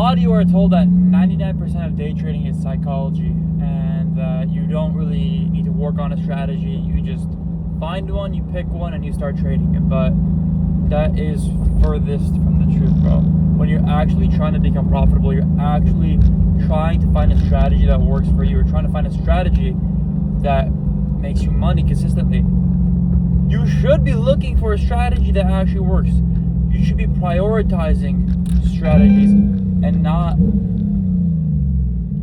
lot of you are told that 99% of day trading is psychology, and that you don't really need to work on a strategy. You just find one, you pick one, and you start trading it. But that is furthest from the truth, bro. When you're actually trying to become profitable, you're actually trying to find a strategy that works for you, or trying to find a strategy that makes you money consistently. You should be looking for a strategy that actually works. You should be prioritizing strategies and not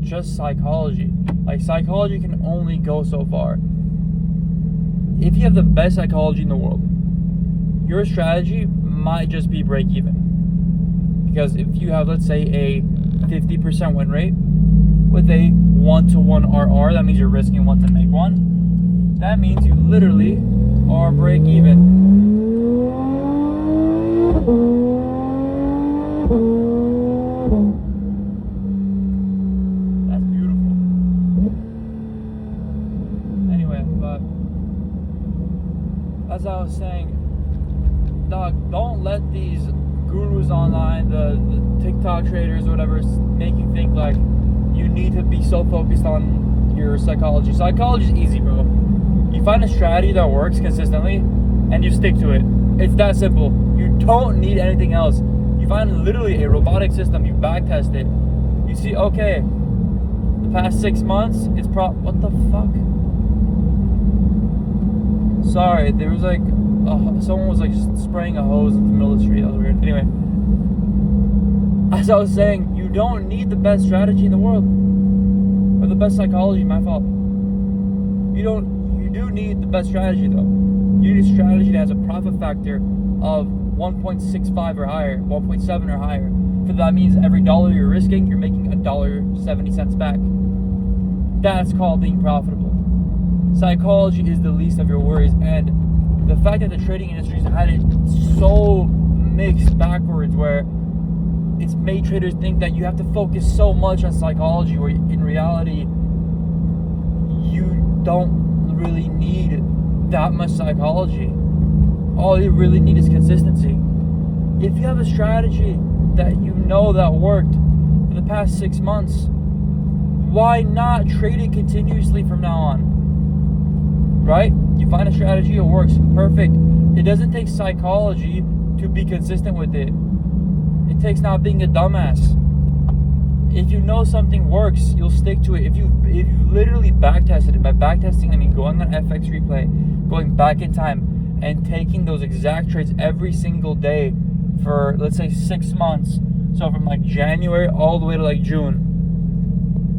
just psychology. Like, psychology can only go so far. If you have the best psychology in the world, your strategy might just be break even. Because if you have, let's say, a 50% win rate with a 1-to-1 RR, that means you're risking one to make one. That means you literally are break even. That's beautiful. Anyway, but as I was saying, dog, don't let these gurus online, the TikTok traders or whatever, make you think like you need to be so focused on your psychology. Psychology is easy, bro. You find a strategy that works consistently and you stick to it. It's that simple. You don't need anything else. You find literally a robotic system, you back test it. You see, okay, the past 6 months, it's what the fuck? Sorry, there was like, someone was like spraying a hose in the middle of the street. That was weird. Anyway, as I was saying, you don't need the best strategy in the world, or the best psychology. My fault. You do need the best strategy though. You need a strategy that has a profit factor of 1.65 or higher, 1.7 or higher. So that means every dollar you're risking, you're making $1.70 back. That's called being profitable. Psychology is the least of your worries, and the fact that the trading industry's had it so mixed backwards, where it's made traders think that you have to focus so much on psychology, where in reality you don't really need that much psychology. All you really need is consistency. If you have a strategy that you know that worked for the past 6 months, why not trade it continuously from now on? Right? You find a strategy, it works, perfect. It doesn't take psychology to be consistent with it. It takes not being a dumbass. If you know something works, you'll stick to it. If you literally backtested it, by backtesting I mean going on FX Replay, going back in time, and taking those exact trades every single day for, let's say, 6 months. So from like January all the way to like June,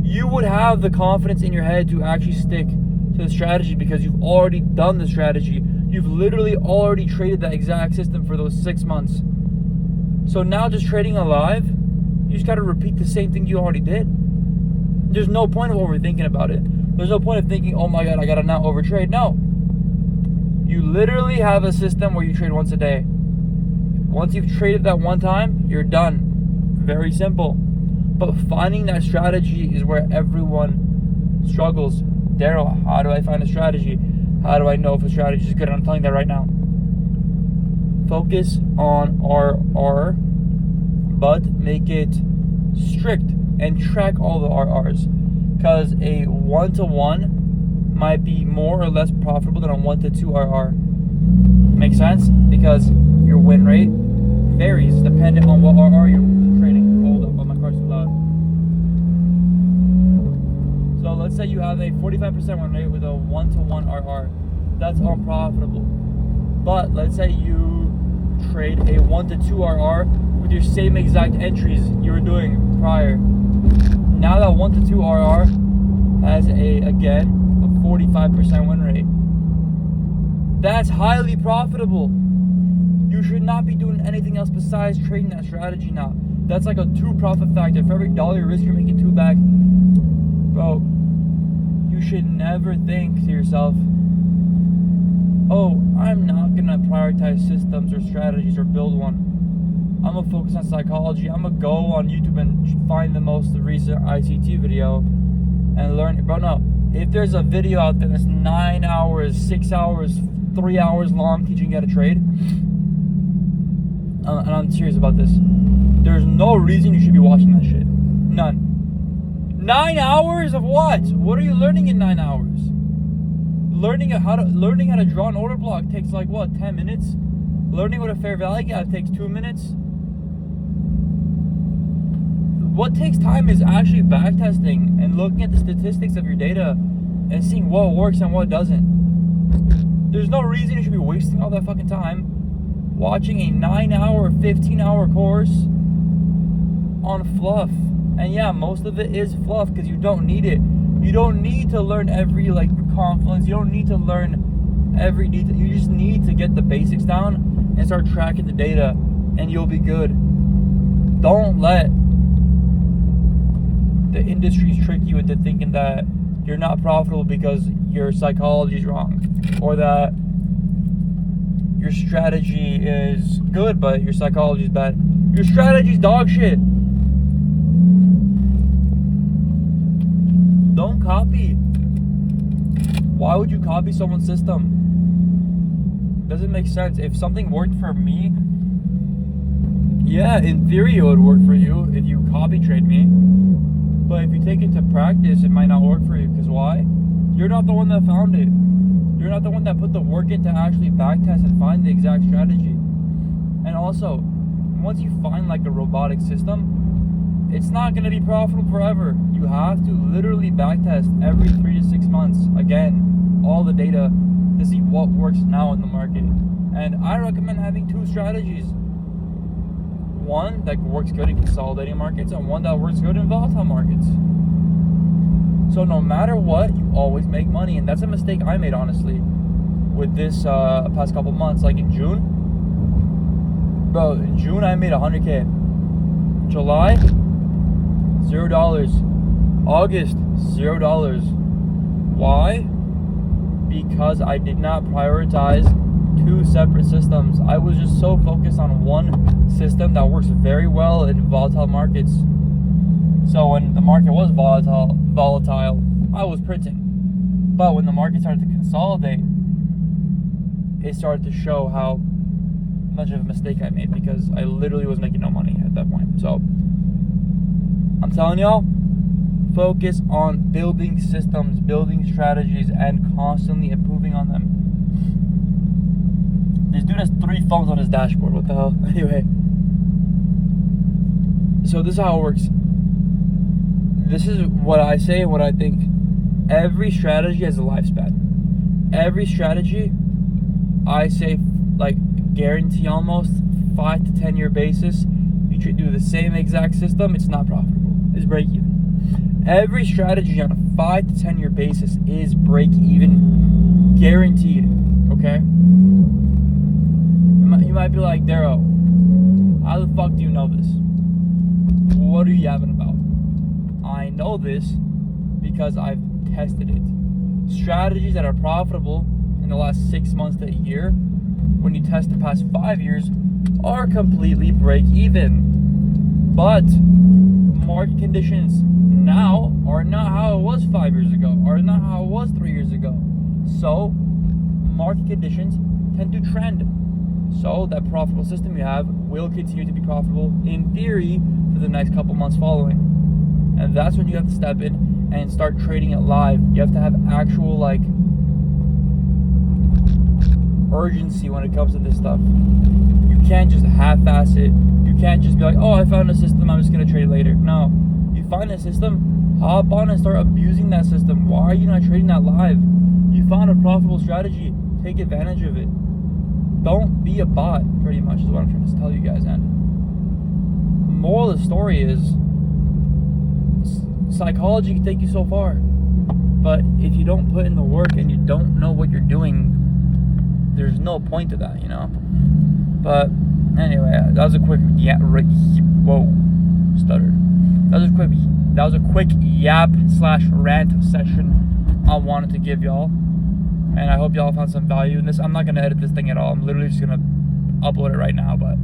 you would have the confidence in your head to actually stick to the strategy, because you've already done the strategy. You've literally already traded that exact system for those 6 months. So now just trading alive, you just got to repeat the same thing you already did. There's no point of overthinking about it. There's no point of thinking, oh my god, I got to now overtrade. No. You literally have a system where you trade once a day. Once you've traded that one time, you're done. Very simple. But finding that strategy is where everyone struggles. Daryl, how do I find a strategy? How do I know if a strategy is good? I'm telling you that right now. Focus on RR, but make it strict and track all the RRs. Because a 1-to-1 might be more or less profitable than a 1-to-2 RR. Makes sense? Because your win rate varies depending on what RR you're trading. Hold up, my car's too loud. So let's say you have a 45% win rate with a 1-to-1 RR. That's unprofitable. But let's say you trade a 1-to-2 RR with your same exact entries you were doing prior. Now that 1-to-2 RR has again a 45% win rate. That's highly profitable. You should not be doing anything else besides trading that strategy now. That's like a 2 profit factor. For every dollar you risk, you're making 2 back. Bro, you should never think to yourself, oh, I'm not gonna prioritize systems or strategies or build one. I'm gonna focus on psychology. I'm gonna go on YouTube and find the most recent ICT video and learn it. Bro, no. If there's a video out there that's 9 hours, 6 hours, 3 hours long teaching you how to trade, and I'm serious about this, there's no reason you should be watching that shit. 9 hours of what? What are you learning in 9 hours? Learning how to draw an order block takes like what, 10 minutes? Learning what a fair value gap takes 2 minutes. What takes time is actually backtesting and looking at the statistics of your data and seeing what works and what doesn't. There's no reason you should be wasting all that fucking time watching a 9-hour, 15-hour course on fluff. And yeah, most of it is fluff because you don't need it. You don't need to learn every like confluence. You don't need to learn every detail. You just need to get the basics down and start tracking the data, and you'll be good. Don't let the industries trick you into thinking that you're not profitable because your psychology is wrong, or that your strategy is good but your psychology is bad. Your strategy is dog shit. Don't copy. Why would you copy someone's system? Doesn't make sense. If something worked for me, yeah, in theory it would work for you if you copy trade me. But if you take it to practice, it might not work for you. Because why? You're not the one that found it. You're not the one that put the work in to actually backtest and find the exact strategy. And also, once you find like a robotic system, it's not going to be profitable forever. You have to literally backtest every 3 to 6 months. Again, all the data to see what works now in the market. And I recommend having 2 strategies. One that works good in consolidating markets and one that works good in volatile markets. So no matter what, you always make money. And that's a mistake I made, honestly, with this past couple months. Like in June, bro, in June I made 100K. July, $0. August, $0. Why? Because I did not prioritize 2 separate systems. I was just so focused on one system that works very well in volatile markets. So when the market was volatile, I was printing. But when the market started to consolidate, it started to show how much of a mistake I made, because I literally was making no money at that point. So I'm telling y'all, focus on building systems, building strategies, and constantly improving on them. This dude has 3 phones on his dashboard. What the hell? Anyway. So this is how it works. This is what I say and what I think. Every strategy has a lifespan. Every strategy, I say, like, guarantee almost 5 to 10 year basis. You do the same exact system, it's not profitable. It's break even. Every strategy on a 5 to 10 year basis is break even, guaranteed. Okay? You might be like, Darrow, how the fuck do you know this? What are you yapping about? I know this because I've tested it. Strategies that are profitable in the last 6 months to a year, when you test the past 5 years, are completely break even. But market conditions now are not how it was 5 years ago, are not how it was 3 years ago. So market conditions tend to trend. So that profitable system you have will continue to be profitable in theory for the next couple months following. And that's when you have to step in and start trading it live. You have to have actual like urgency when it comes to this stuff. You can't just half-ass it. You can't just be like, oh, I found a system, I'm just gonna trade it later. No, you find a system, hop on and start abusing that system. Why are you not trading that live? You found a profitable strategy, take advantage of it. Don't be a bot, pretty much is what I'm trying to tell you guys. And moral of the story is, psychology can take you so far, but if you don't put in the work and you don't know what you're doing, there's no point to that, you know. But anyway, that was a quick That was a quick yap/rant session I wanted to give y'all, and I hope y'all found some value in this. I'm not gonna edit this thing at all. I'm literally just gonna upload it right now. But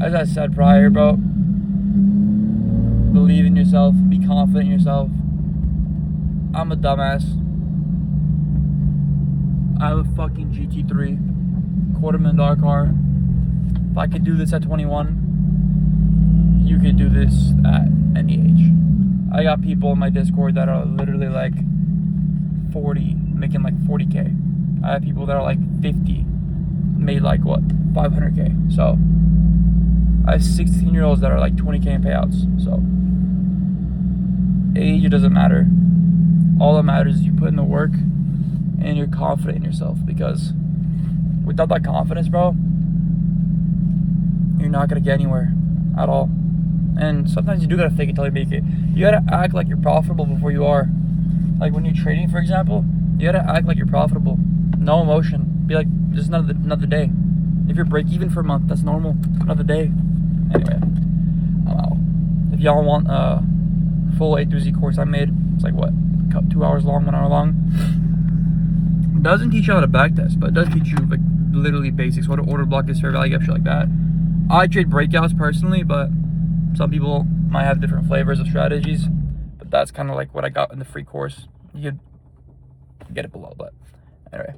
as I said prior, bro, believe in yourself, be confident in yourself. I'm a dumbass. I have a fucking GT3, $250,000 car. If I could do this at 21, you could do this at any age. I got people in my Discord that are literally like 40, making like 40K. I have people that are like 50, made like what, 500K. So I have 16-year-olds that are like 20K in payouts. So age, it doesn't matter. All that matters is you put in the work and you're confident in yourself, because without that confidence, bro, you're not gonna get anywhere at all. And sometimes you do gotta fake it till you make it. You gotta act like you're profitable before you are. Like when you're trading, for example, you gotta act like you're profitable. No emotion. Be like, just another day. If you're break even for a month, that's normal. Another day. Anyway, I'm out. If y'all want a full A through Z course I made, it's like what, 2 hours long, 1 hour long. It doesn't teach you how to backtest, but it does teach you like literally basics, what an order block is, fair value gap, shit like that. I trade breakouts personally, but some people might have different flavors of strategies. But that's kind of like what I got in the free course. You could get it below, but anyway.